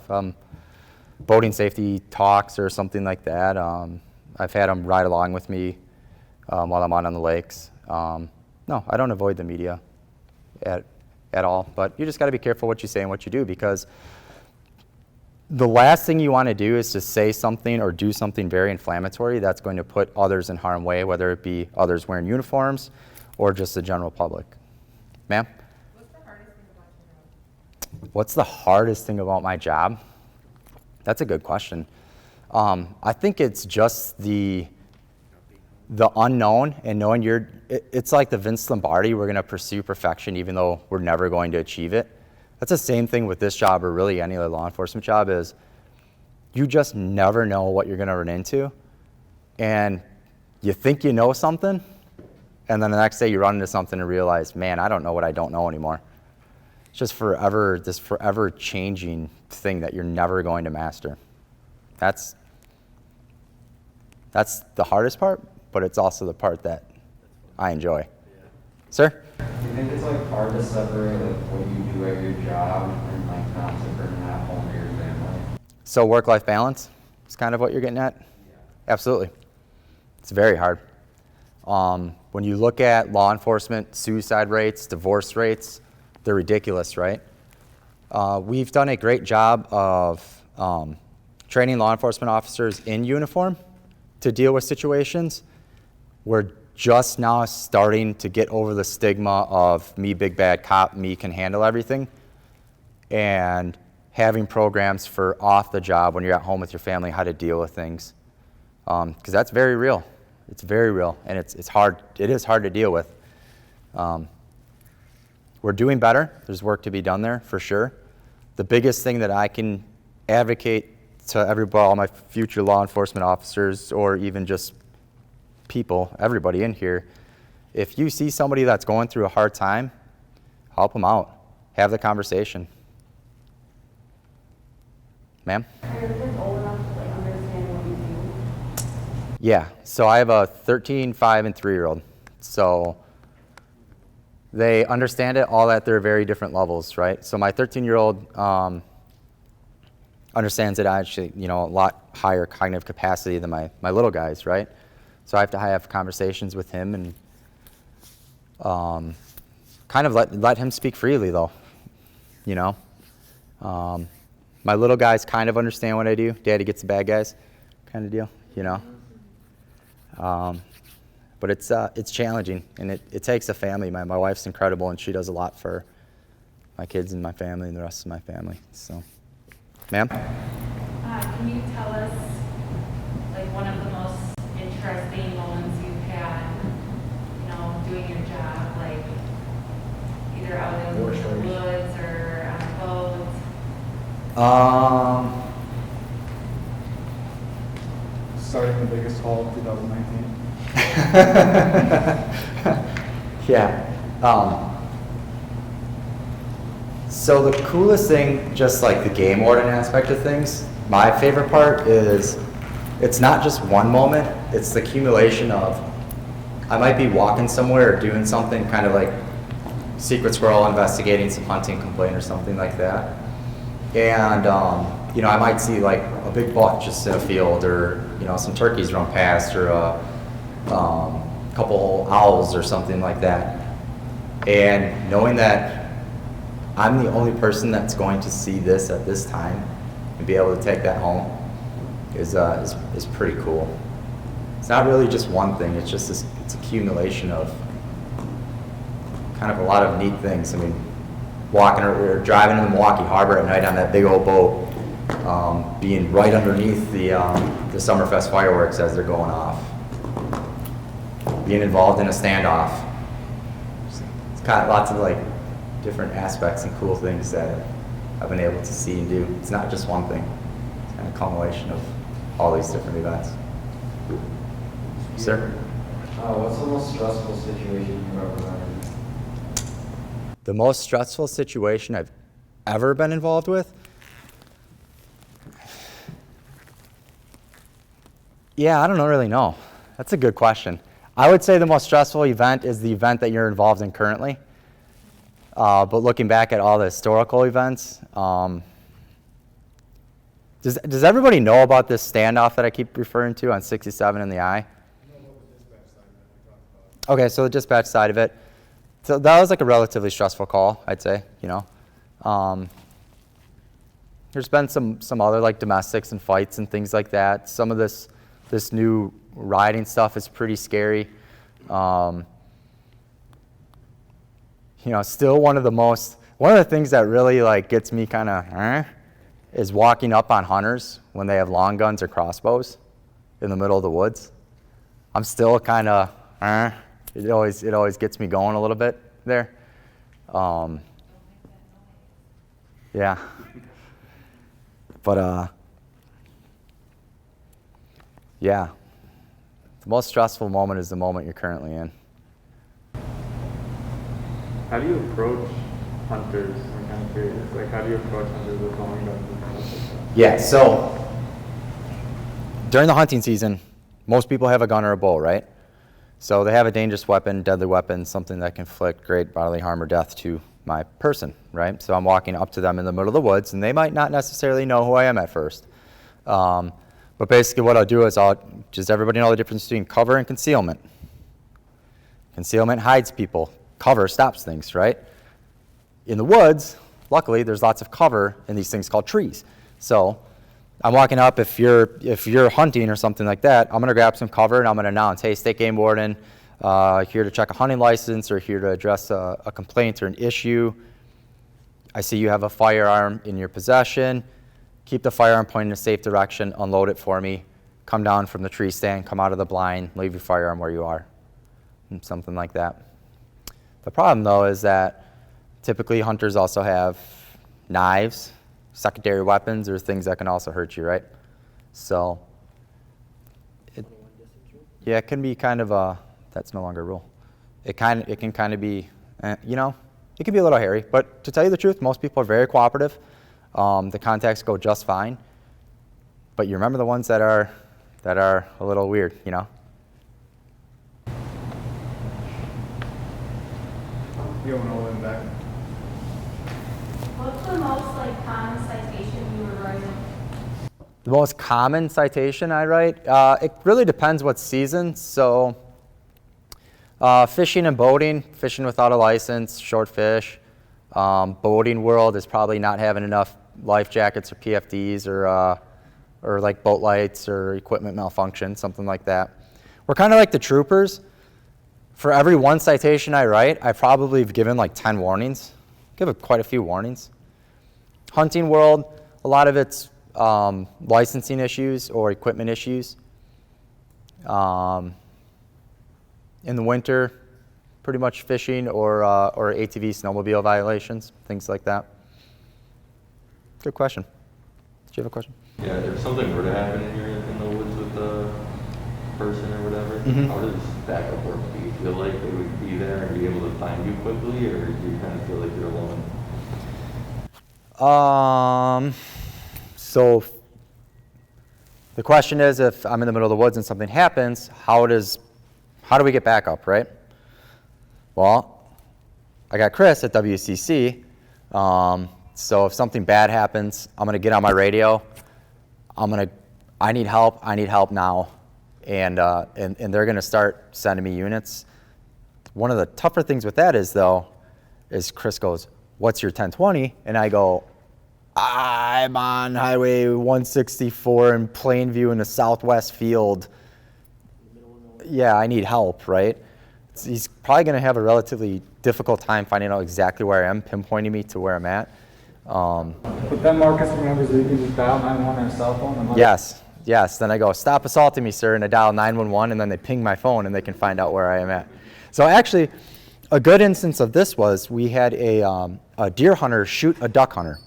Boating safety talks or something like that. I've had them ride along with me while I'm on the lakes. No, I don't avoid the media at all, but you just got to be careful what you say and what you do, because the last thing you want to do is to say something or do something very inflammatory that's going to put others in harm's way, whether it be others wearing uniforms or just the general public. Ma'am? What's the hardest thing about my job? That's a good question. I think it's just the unknown and knowing it's like the Vince Lombardi, we're going to pursue perfection even though we're never going to achieve it. That's the same thing with this job, or really any other law enforcement job, is you just never know what you're going to run into. And you think you know something, and then the next day you run into something and realize, man, I don't know what I don't know anymore. It's just this forever changing thing that you're never going to master. That's the hardest part, but it's also the part that I enjoy. Sir? Do you think it's like hard to separate like what you do at your job and like not to bring that home to your family? So work-life balance is kind of what you're getting at? Yeah. Absolutely. It's very hard. When you look at law enforcement, suicide rates, divorce rates, they're ridiculous, right? We've done a great job of training law enforcement officers in uniform to deal with situations. We're just now starting to get over the stigma of me big bad cop, me can handle everything, and having programs for off the job when you're at home with your family, how to deal with things. Because that's very real. It's very real, and it's hard. It is hard to deal with. We're doing better. There's work to be done there for sure. The biggest thing that I can advocate to everybody, all my future law enforcement officers, or even just people, everybody in here, if you see somebody that's going through a hard time, help them out. Have the conversation. Ma'am? Are your kids old enough to like understand what you do? Yeah, so I have a 13, 5, and 3-year-old. So they understand it all at their very different levels, right? So my 13-year-old understands it actually, a lot higher cognitive capacity than my little guys, right? So I have to have conversations with him and kind of let him speak freely, though, My little guys kind of understand what I do. Daddy gets the bad guys kind of deal, But it's challenging, and it takes a family. My wife's incredible, and she does a lot for my kids and my family and the rest of my family. So, ma'am? Can you tell us, like, one of the most interesting moments you've had, doing your job, like, either out in the woods or on a boat? Starting the biggest haul of 2019. Yeah. So the coolest thing, just like the game warden aspect of things, my favorite part is it's not just one moment, it's the accumulation of, I might be walking somewhere or doing something kind of like secret squirrel investigating some hunting complaint or something like that. And, I might see like a big buck just in a field, or, some turkeys run past, or a couple owls or something like that. And knowing that I'm the only person that's going to see this at this time and be able to take that home is pretty cool. It's not really just one thing, it's just it's accumulation of kind of a lot of neat things. I mean, walking or driving in the Milwaukee Harbor at night on that big old boat, being right underneath the Summerfest fireworks as they're going off, being involved in a standoff. It's kind of lots of like different aspects and cool things that I've been able to see and do. It's not just one thing. It's kind of a culmination of all these different events. Sir? What's the most stressful situation you've ever been in? The most stressful situation I've ever been involved with? Yeah, I don't really know. That's a good question. I would say the most stressful event is the event that you're involved in currently. But looking back at all the historical events, does everybody know about this standoff that I keep referring to on 67 in the I? Okay, so the dispatch side of it. So that was like a relatively stressful call, I'd say, you know. There's been some other like domestics and fights and things like that. Some of this new riding stuff is pretty scary. You know, still one of the things that really like gets me kind of is walking up on hunters when they have long guns or crossbows in the middle of the woods. I'm still kind of it always gets me going a little bit there. Yeah. But yeah. The most stressful moment is the moment you're currently in. How do you approach hunters? I'm kind of curious. Like, how do you approach hunters with long guns and stuff like that? Yeah, so during the hunting season, most people have a gun or a bow, right? So they have a dangerous weapon, deadly weapon, something that can inflict great bodily harm or death to my person, right? So I'm walking up to them in the middle of the woods, and they might not necessarily know who I am at first. But basically what I'll do is does everybody know the difference between cover and concealment? Concealment hides people. Cover stops things, right? In the woods, luckily, there's lots of cover in these things called trees. So I'm walking up, if you're hunting or something like that, I'm gonna grab some cover and I'm gonna announce, hey, State Game Warden, here to check a hunting license or here to address a complaint or an issue. I see you have a firearm in your possession. Keep the firearm pointing in a safe direction, unload it for me, come down from the tree stand, come out of the blind, leave your firearm where you are, and something like that. The problem though is that typically hunters also have knives, secondary weapons, or things that can also hurt you, right? So, yeah, it can be kind of that's no longer a rule. It can kind of be, you know, it can be a little hairy, but to tell you the truth, most people are very cooperative. The contacts go just fine, but you remember the ones that are a little weird, you know? You don't know them back. What's the most like common citation you were writing? The most common citation I write, it really depends what season. So fishing and boating, fishing without a license, short fish. Boating world is probably not having enough life jackets or PFDs or like boat lights or equipment malfunction, something like that. We're kind of like the troopers. For every one citation I write, I probably have given like 10 warnings. Give quite a few warnings. Hunting world, a lot of it's licensing issues or equipment issues. In the winter, pretty much fishing or ATV snowmobile violations, things like that. Good question. Did you have a question? Yeah, if something were to happen and you're in the woods with a person or whatever, how does backup work? Do you feel like they would be there and be able to find you quickly, or do you kind of feel like you're alone? So the question is, if I'm in the middle of the woods and something happens, how do we get backup, right? Well, I got Chris at WCC. So if something bad happens, I'm gonna get on my radio. I need help now. And they're gonna start sending me units. One of the tougher things with that is Chris goes, what's your 1020? And I go, I'm on Highway 164 in Plainview in the southwest field. Yeah, I need help, right? He's probably gonna have a relatively difficult time finding out exactly where I am, pinpointing me to where I'm at. But then Marcus remembers that you can just dial 911 on a cell phone? And Yes. Then I go, stop assaulting me, sir, and I dial 911, and then they ping my phone, and they can find out where I am at. So actually, a good instance of this was we had a deer hunter shoot a duck hunter,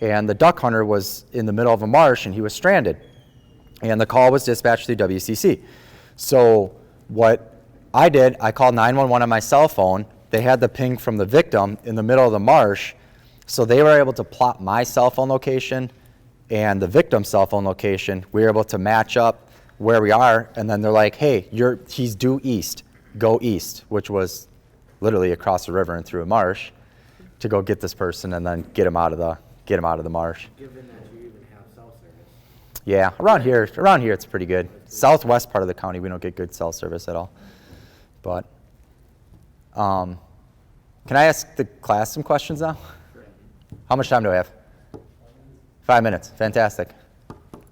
and the duck hunter was in the middle of a marsh, and he was stranded, and the call was dispatched through WCC. So what I did, I called 911 on my cell phone. they had the ping from the victim in the middle of the marsh, so they were able to plot my cell phone location and the victim's cell phone location. We were able to match up where we are, and then they're like, hey, he's due east, go east, which was literally across the river and through a marsh to go get this person and then get him out of the marsh. Given that you even have cell service. Yeah, around here it's pretty good. Southwest part of the county, we don't get good cell service at all. But, can I ask the class some questions now? How much time do I have? 5 minutes, fantastic.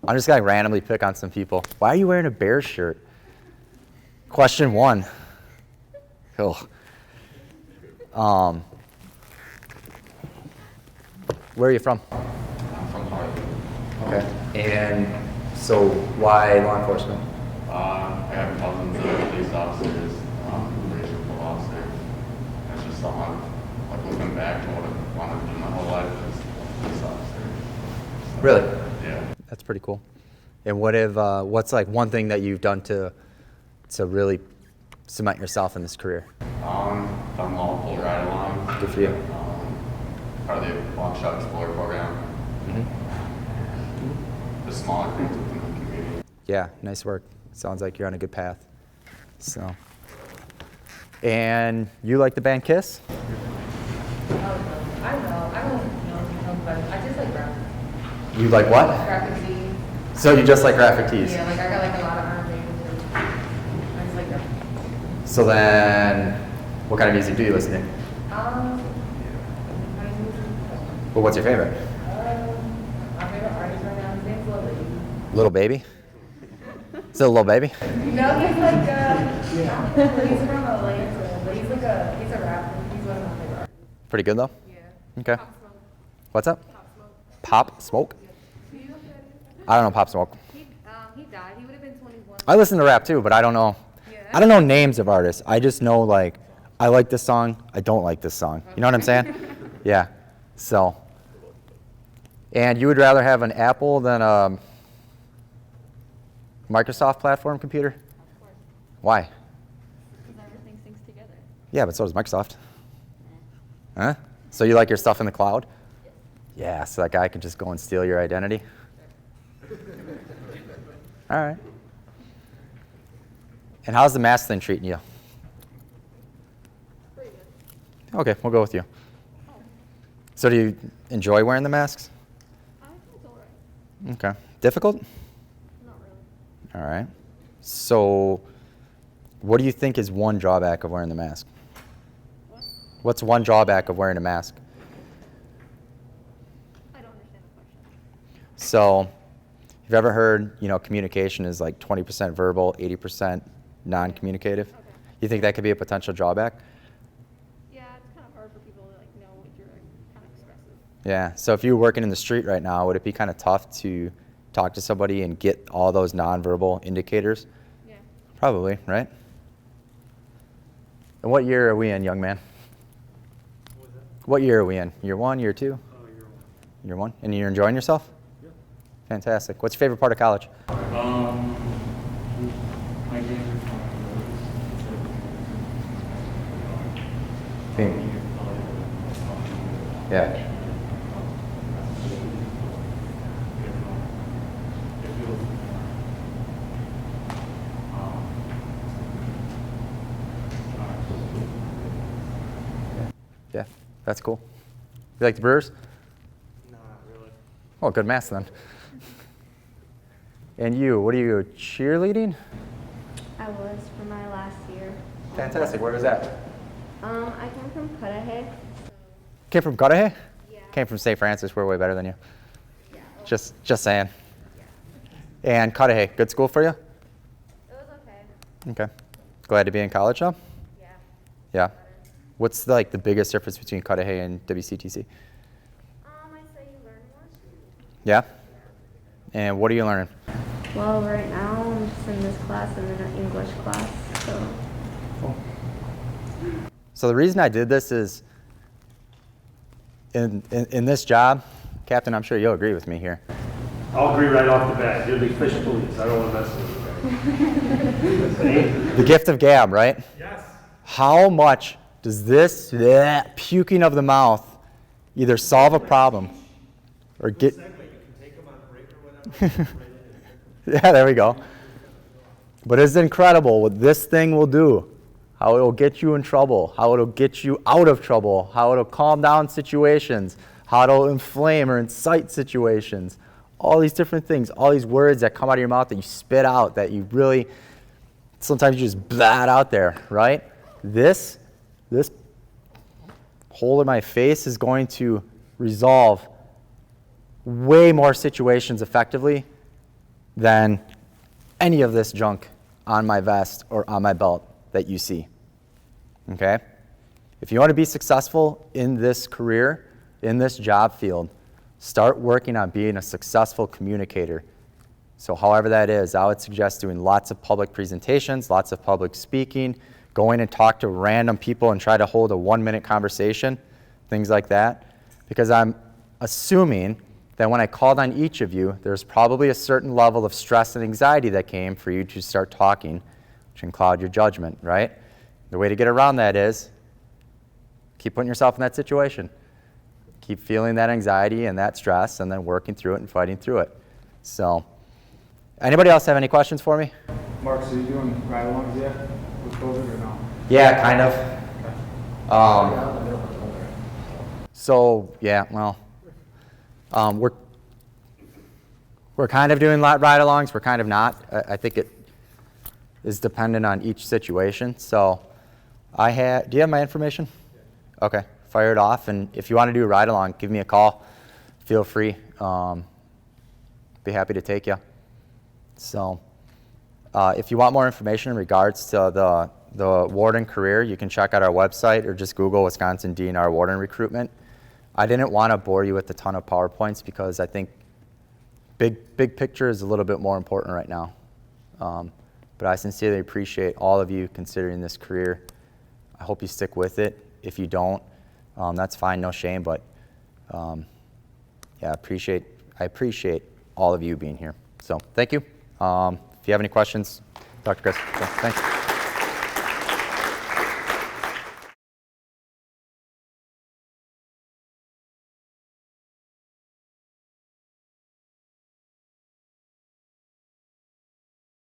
I'm just gonna randomly pick on some people. Why are you wearing a Bears shirt? Question 1. Ugh. Where are you from? I'm from Harley. Okay. And so why law enforcement? I have cousins that are police officers, raised with officers. It's just something like looking back, what I wanted to do my whole life is police officer. So, Really? Yeah. That's pretty cool. And what's like one thing that you've done to really cement yourself in this career? Done multiple ride-alongs. Good for you. Part of the Walk Shop Explorer program. The smaller things within the community. Yeah, nice work. Sounds like you're on a good path. So, and you like the band Kiss? I don't know, but I just like graphic. You like what? Graphic tees. So you just like graphic tees? Yeah, like I got like a lot of Iron Maiden. I just like graphic. So then, what kind of music do you listen to? Well, what's your favorite? My favorite artist right now, his name's Lil Baby. Little Baby? Is it a Little Baby? No, he's like, he's from Atlanta, but he's a rapper. He's one of my favorite artists. Pretty good though? Yeah. Okay. Pop Smoke. What's up? Pop Smoke. Pop Smoke? Do you know who that is? I don't know Pop Smoke. He died. He would have been 21. I listen to rap too, but I don't know. Yeah. I don't know names of artists. I just know like, I like this song, I don't like this song. You know what I'm saying? Yeah. So. And you would rather have an Apple than a Microsoft platform computer? Of course, Why? because everything syncs together. Yeah, but so does Microsoft. Huh? So you like your stuff in the cloud? Yeah, so that guy can just go and steal your identity? All right. And how's the mask thing treating you? Pretty good. Okay, we'll go with you. So do you enjoy wearing the masks? I think it's alright. Okay. Difficult? Not really. All right. So what do you think is one drawback of wearing the mask? What? What's one drawback of wearing a mask? I don't understand the question. So you've ever heard, communication is like 20% verbal, 80% non-communicative? Okay. You think that could be a potential drawback? Yeah, it's kind of hard for people to know what you're kind of expressive. Yeah. So if you were working in the street right now, would it be kind of tough to talk to somebody and get all those nonverbal indicators? Yeah. Probably, right? And what year are we in, young man? What was that? What year are we in? Year 1, year 2? Year 1. Year 1? And you're enjoying yourself? Yeah. Fantastic. What's your favorite part of college? My game. Yeah. Yeah, that's cool. You like the Brewers? Not really. Oh, good math then. And you, what are you, cheerleading? I was for my last year. Fantastic. Where was that? I came from Cudahy. Came from Cudahy? Yeah. Came from St. Francis. We're way better than you. Yeah. Just saying. And Cudahy, good school for you? It was okay. Okay. Glad to be in college now? Yeah. Yeah. What's like the biggest difference between Cudahy and WCTC? I'd say you learn more. Yeah? And what are you learning? Well, right now I'm just in this class and in an English class, so. So the reason I did this is in this job, Captain, I'm sure you'll agree with me here. I'll agree right off the bat. You're the official police. I don't want to mess with you. The gift of gab, right? Yes. How much Does this puking of the mouth either solve a problem or get... Yeah, there we go. But it's incredible what this thing will do, how it'll get you in trouble, how it'll get you out of trouble, how it'll calm down situations, how it'll inflame or incite situations. All these different things, all these words that come out of your mouth that you spit out, that you really, sometimes you just blat out there, right? This hole in my face is going to resolve way more situations effectively than any of this junk on my vest or on my belt that you see, okay? If you want to be successful in this career, in this job field, start working on being a successful communicator. So however that is, I would suggest doing lots of public presentations, lots of public speaking, going and talk to random people and try to hold a 1-minute conversation, things like that. Because I'm assuming that when I called on each of you, there's probably a certain level of stress and anxiety that came for you to start talking, which can cloud your judgment, right? The way to get around that is keep putting yourself in that situation. Keep feeling that anxiety and that stress and then working through it and fighting through it. So, anybody else have any questions for me? Mark, so you doing ride-alongs yet with COVID or no? Yeah, kind of. So, yeah, well, we're kind of doing ride-alongs. We're kind of not. I think it is dependent on each situation. So, do you have my information? Okay, fire it off. And if you want to do a ride-along, give me a call. Feel free. Be happy to take you. So, if you want more information in regards to the warden career, you can check out our website or just Google Wisconsin DNR Warden recruitment. I didn't want to bore you with a ton of PowerPoints because I think big picture is a little bit more important right now. But I sincerely appreciate all of you considering this career. I hope you stick with it. If you don't, that's fine, no shame. But yeah, I appreciate all of you being here. So thank you. If you have any questions, Dr. Chris. So, thanks.